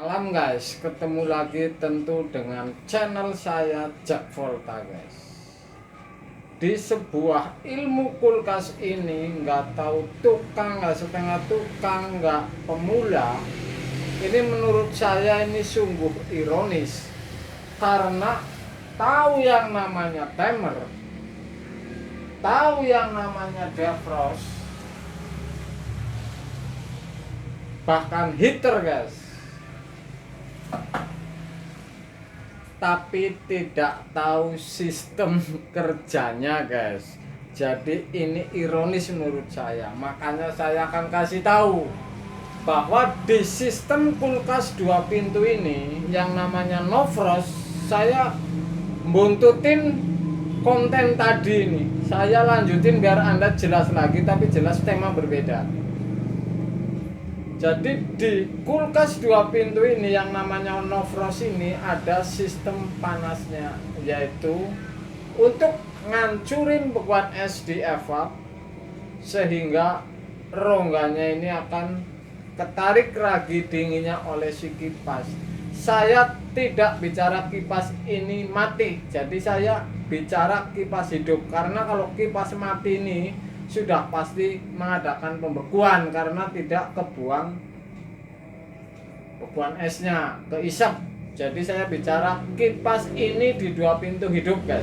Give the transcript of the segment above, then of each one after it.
Malam guys, ketemu lagi tentu dengan channel saya Jak Volta guys. Di sebuah ilmu kulkas ini nggak tahu tukang, nggak setengah tukang, nggak pemula. Ini menurut saya ini sungguh ironis karena tahu yang namanya timer, tahu yang namanya defrost, bahkan heater guys, tapi tidak tahu sistem kerjanya guys. Jadi ini ironis menurut saya. Makanya saya akan kasih tahu bahwa di sistem kulkas dua pintu ini yang namanya no frost, saya buntutin konten tadi ini. Saya lanjutin biar Anda jelas lagi, tapi jelas tema berbeda. Jadi di kulkas dua pintu ini yang namanya no frost ini ada sistem panasnya, yaitu untuk ngancurin bekuan es di evap sehingga rongganya ini akan ketarik ragi dinginnya oleh si kipas. Saya tidak bicara kipas ini mati, jadi saya bicara kipas hidup, karena kalau kipas mati ini sudah pasti mengadakan pembekuan karena tidak kebuang bekuan esnya, keisap. Jadi saya bicara kipas ini di dua pintu hidup guys.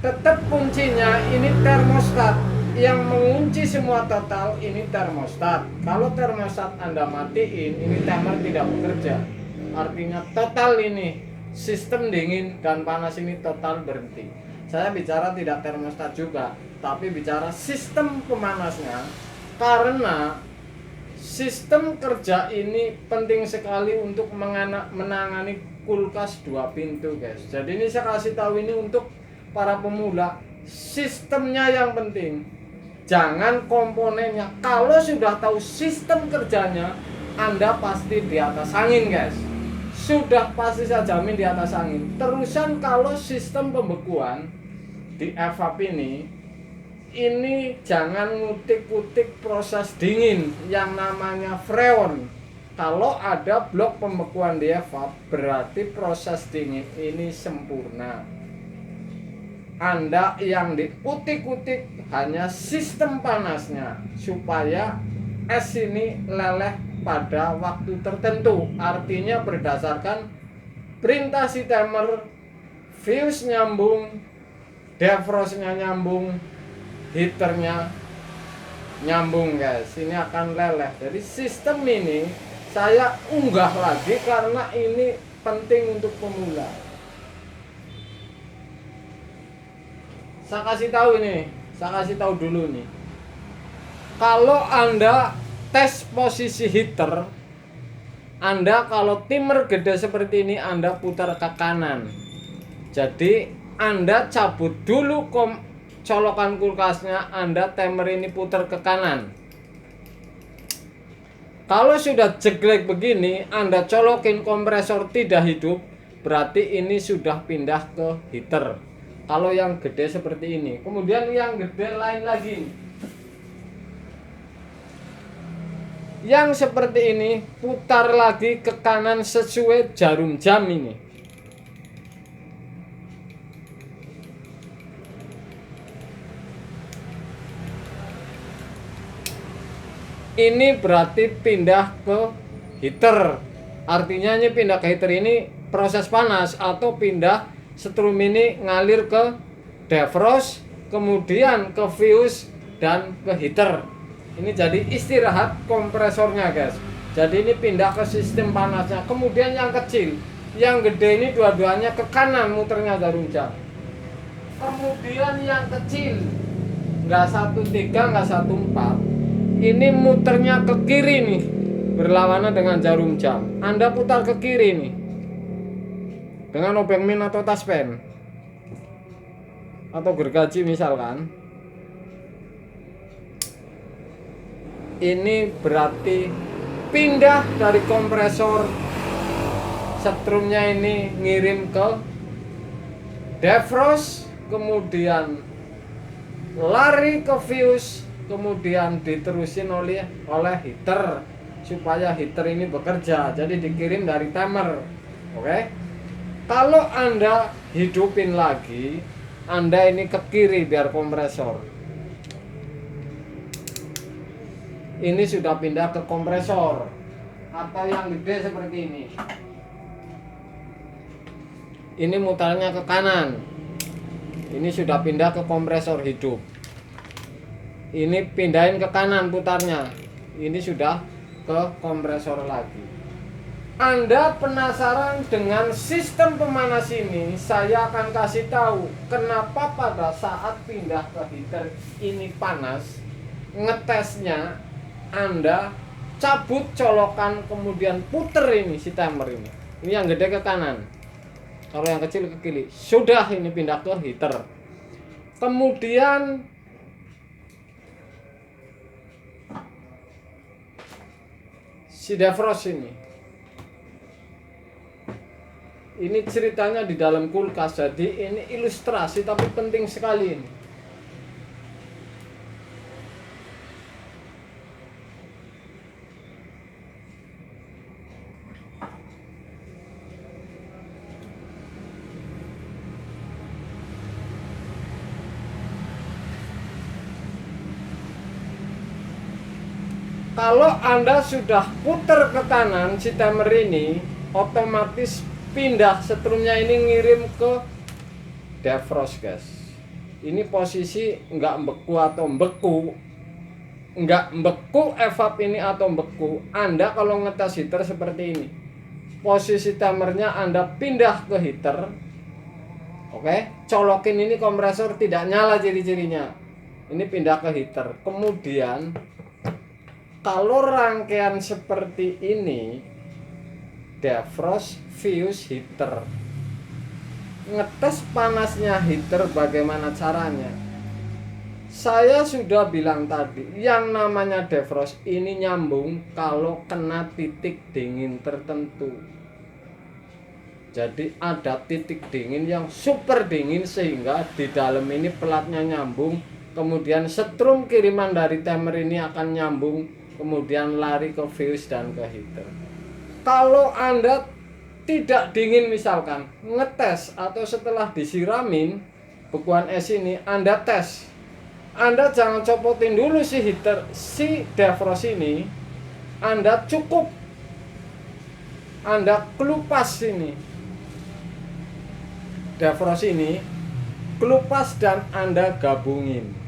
Tetap kuncinya ini termostat, yang mengunci semua total ini termostat. Kalau termostat Anda matiin, ini timer tidak bekerja. Artinya total ini sistem dingin dan panas ini total berhenti. Saya bicara tidak termostat juga, tapi bicara sistem pemanasnya, karena sistem kerja ini penting sekali untuk menangani kulkas dua pintu guys. Jadi ini saya kasih tahu ini untuk para pemula, sistemnya yang penting, jangan komponennya. Kalau sudah tahu sistem kerjanya, Anda pasti di atas angin guys. Sudah pasti saya jamin di atas angin. Terusan kalau sistem pembekuan di evap ini jangan ngutik-ngutik proses dingin yang namanya freon. Kalau ada blok pembekuan di evap, berarti proses dingin ini sempurna. Anda yang diutik-utik hanya sistem panasnya supaya es ini leleh pada waktu tertentu. Artinya berdasarkan perintah si timer, fuse nyambung, defrostnya nyambung, heaternya nyambung guys, ini akan leleh. Jadi sistem ini saya unggah lagi karena ini penting untuk pemula. Saya kasih tahu ini, saya kasih tahu dulu nih. Kalau Anda tes posisi heater, Anda kalau timer gede seperti ini, Anda putar ke kanan. Jadi Anda cabut dulu colokan kulkasnya, Anda timer ini putar ke kanan. Kalau sudah jeglek begini, Anda colokin kompresor tidak hidup, berarti ini sudah pindah ke heater. Kalau yang gede seperti ini, kemudian yang gede lain lagi, yang seperti ini, putar lagi ke kanan sesuai jarum jam ini. Ini berarti pindah ke heater. Artinya ini pindah ke heater ini proses panas, atau pindah strum ini ngalir ke defrost, kemudian ke fuse dan ke heater. Ini jadi istirahat kompresornya guys. Jadi ini pindah ke sistem panasnya. Kemudian yang kecil, yang gede ini dua-duanya ke kanan muternya jarum jam. Kemudian yang kecil nggak 1.3 nggak 1.4, ini muternya ke kiri nih, berlawanan dengan jarum jam. Anda putar ke kiri nih dengan obeng min atau taspen atau gergaji misalkan. Ini berarti pindah dari kompresor, strumnya ini ngirim ke defrost, kemudian lari ke fuse, kemudian diterusin oleh heater. supaya heater ini bekerja. Jadi dikirim dari timer. Oke. Kalau Anda hidupin lagi, Anda ini ke kiri biar kompresor. Ini sudah pindah ke kompresor atau yang gede seperti ini. Ini mutarnya ke kanan. Ini sudah pindah ke kompresor hidup. Ini pindahin ke kanan putarnya. Ini sudah ke kompresor lagi. Anda penasaran dengan sistem pemanas ini? Saya akan kasih tahu kenapa pada saat pindah ke heater ini panas. Ngetesnya Anda cabut colokan kemudian puter ini si timer ini. Ini yang gede ke kanan. Kalau yang kecil ke kiri. Sudah ini pindah ke heater. Kemudian si defrost ini ceritanya di dalam kulkas. Jadi ini ilustrasi tapi penting sekali ini. Kalau Anda sudah putar ke kanan si timer ini, otomatis pindah setrumnya ini ngirim ke defrost, guys. Ini posisi nggak beku atau beku, nggak beku evap ini atau beku. Anda kalau ngetes heater seperti ini, posisi timernya Anda pindah ke heater. Oke, colokin ini kompresor tidak nyala ciri-cirinya. Ini pindah ke heater. Kemudian kalau rangkaian seperti ini, defrost, fuse, heater. Ngetes panasnya heater bagaimana caranya? Saya sudah bilang tadi, yang namanya defrost ini nyambung kalau kena titik dingin tertentu. Jadi ada titik dingin yang super dingin sehingga di dalam ini pelatnya nyambung. Kemudian setrum kiriman dari timer ini akan nyambung, kemudian lari ke fuse dan ke heater. Kalau Anda tidak dingin misalkan, ngetes atau setelah disiramin bekuan es ini, Anda tes. Anda jangan copotin dulu si heater, si defrost ini. Anda cukup Anda kelupas ini defrost ini, kelupas dan Anda gabungin.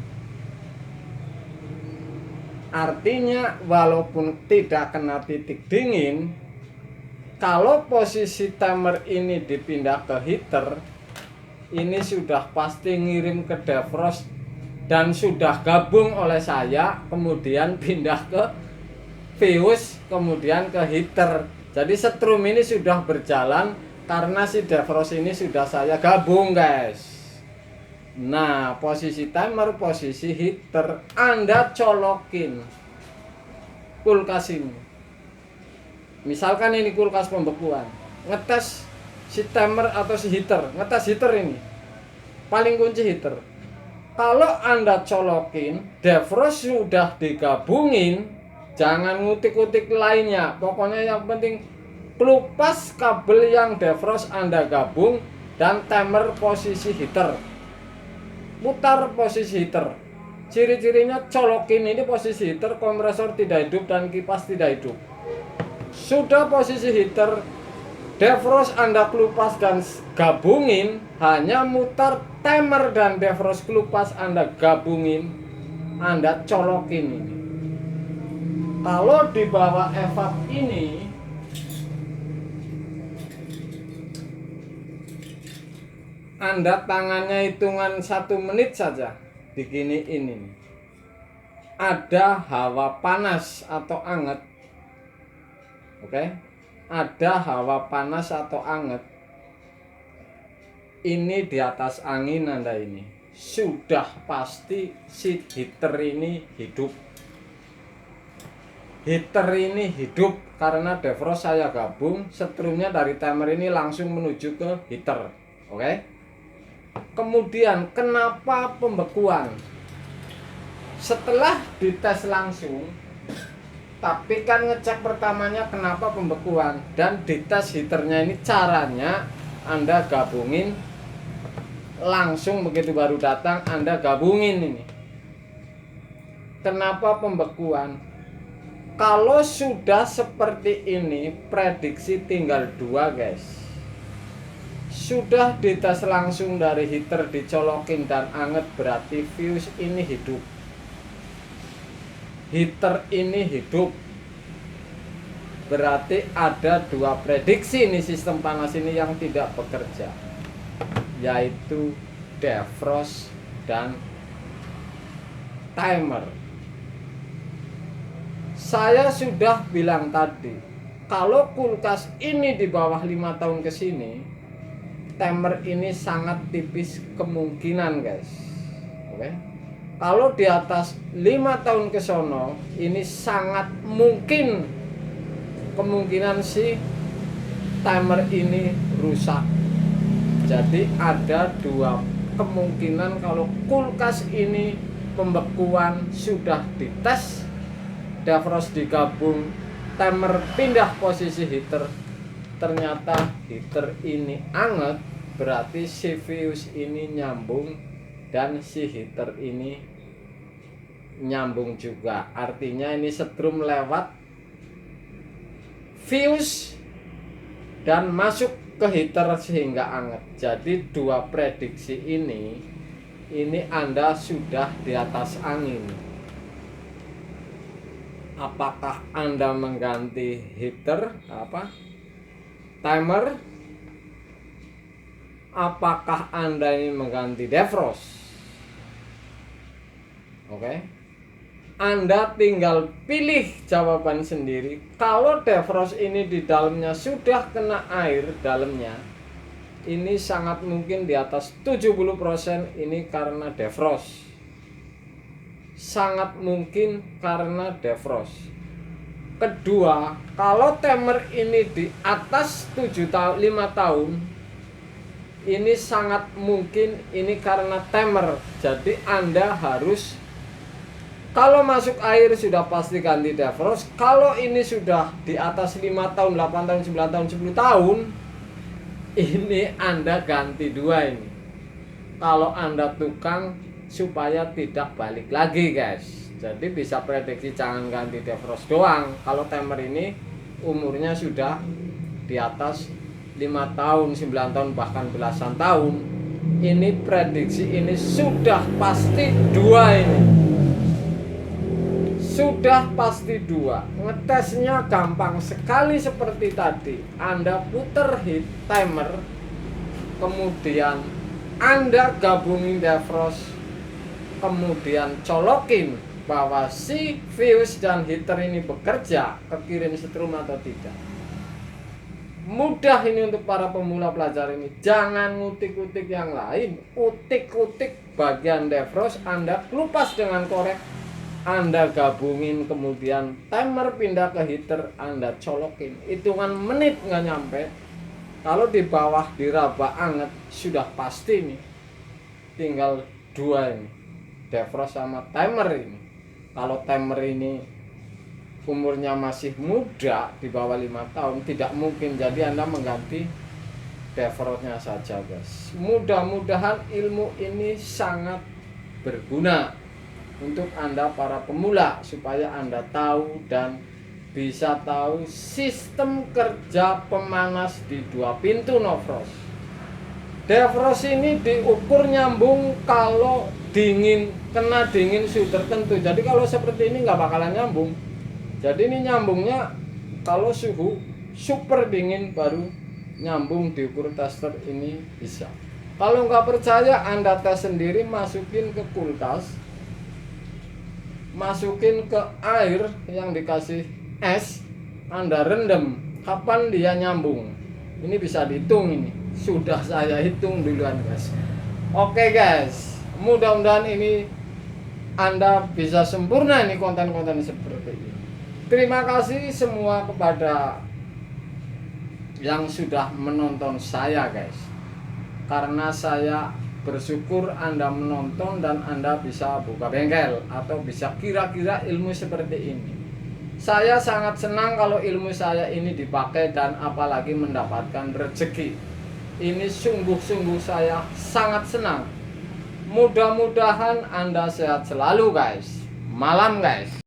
Artinya walaupun tidak kena titik dingin, kalau posisi timer ini dipindah ke heater, ini sudah pasti ngirim ke defrost dan sudah gabung oleh saya, kemudian pindah ke fuse, kemudian ke heater. Jadi setrum ini sudah berjalan karena si defrost ini sudah saya gabung, guys. Nah, posisi timer, posisi heater, Anda colokin kulkas ini. Misalkan ini kulkas pembekuan, ngetes si timer atau si heater, ngetes heater ini. Paling kunci heater. Kalau Anda colokin, defrost sudah digabungin, jangan ngutik-ngutik lainnya. Pokoknya yang penting kelupas kabel yang defrost Anda gabung dan timer posisi heater. Putar posisi heater. Ciri-cirinya colokin ini posisi heater, kompresor tidak hidup dan kipas tidak hidup. Sudah posisi heater, defrost Anda kelupas dan gabungin, hanya mutar timer dan defrost kelupas Anda gabungin, Anda colokin ini. Kalau di bawah evap ini, Anda tangannya hitungan 1 menit saja diginiin ini. Ada hawa panas atau anget. Oke? Ada hawa panas atau anget. Ini di atas angin Anda ini. Sudah pasti si heater ini hidup. Heater ini hidup karena defrost saya gabung, setrumnya dari timer ini langsung menuju ke heater. Oke? Kemudian kenapa pembekuan? Setelah dites langsung, Tapi kan ngecek pertamanya kenapa pembekuan, dan di tes heaternya ini caranya Anda gabungin langsung begitu baru datang Anda gabungin ini. Kenapa pembekuan? Kalau sudah seperti ini prediksi tinggal 2 guys. Sudah dites langsung dari heater dicolokin dan anget, berarti fuse ini hidup. Heater ini hidup, berarti ada 2 prediksi ini sistem panas ini yang tidak bekerja, yaitu defrost dan timer. Saya sudah bilang tadi, kalau kulkas ini di bawah 5 tahun ke sini, timer ini sangat tipis kemungkinan guys. Oke. Kalau di atas 5 tahun ke sono, ini sangat mungkin kemungkinan si timer ini rusak. Jadi ada 2 kemungkinan kalau kulkas ini pembekuan sudah dites, defrost digabung, timer pindah posisi heater, ternyata heater ini anget, berarti si fuse ini nyambung dan si heater ini nyambung juga. Artinya ini setrum lewat fuse dan masuk ke heater sehingga anget. Jadi 2 prediksi ini Anda sudah di atas angin. Apakah Anda mengganti heater timer? Apakah Anda ini mengganti defrost? Oke. Anda tinggal pilih jawaban sendiri. Kalau defrost ini di dalamnya sudah kena air dalamnya, ini sangat mungkin di atas 70% ini karena defrost. Sangat mungkin karena defrost. Kedua, kalau timer ini di atas 5 tahun, ini sangat mungkin ini karena timer. Jadi Anda harus, kalau masuk air sudah pasti ganti defrost. Kalau ini sudah di atas 5 tahun, 8 tahun, 9 tahun, 10 tahun, ini Anda ganti 2 ini. Kalau Anda tukang supaya tidak balik lagi guys. Jadi bisa prediksi jangan ganti defrost doang. Kalau timer ini umurnya sudah di atas 5 tahun, 9 tahun, bahkan belasan tahun, ini prediksi ini sudah pasti 2 ini. Sudah pasti 2. Ngetesnya gampang sekali seperti tadi. Anda puter heat timer, kemudian Anda gabungin defrost, kemudian colokin bahwa si fuse dan heater ini bekerja, kekirim setrum atau tidak. Mudah ini untuk para pemula pelajar ini. Jangan ngutik-ngutik yang lain. Utik-utik bagian defrost, Anda kelupas dengan korek, Anda gabungin, kemudian timer pindah ke heater, Anda colokin. Hitungan menit nggak nyampe. Kalau di bawah diraba anget, sudah pasti nih. Tinggal 2 ini, defrost sama timer ini. Kalau timer ini umurnya masih muda, di bawah 5 tahun, tidak mungkin. Jadi Anda mengganti defrostnya saja guys. Mudah-mudahan ilmu ini sangat berguna untuk Anda para pemula, supaya Anda tahu dan bisa tahu sistem kerja pemanas di 2 pintu no frost. Defrost ini diukur nyambung kalau dingin, kena dingin suhu tertentu. Jadi kalau seperti ini nggak bakalan nyambung. Jadi ini nyambungnya kalau suhu super dingin baru nyambung, diukur tester ini bisa. Kalau nggak percaya Anda tes sendiri, masukin ke kulkas, masukin ke air yang dikasih es, Anda rendam, kapan dia nyambung. Ini bisa dihitung ini. Sudah saya hitung duluan guys. Oke guys, mudah-mudahan ini Anda bisa sempurna ini konten-konten seperti ini. Terima kasih semua kepada yang sudah menonton saya guys. Karena saya bersyukur Anda menonton dan Anda bisa buka bengkel atau bisa kira-kira ilmu seperti ini. Saya sangat senang kalau ilmu saya ini dipakai dan apalagi mendapatkan rezeki. Ini sungguh-sungguh saya sangat senang. Mudah-mudahan Anda sehat selalu guys. Malam guys.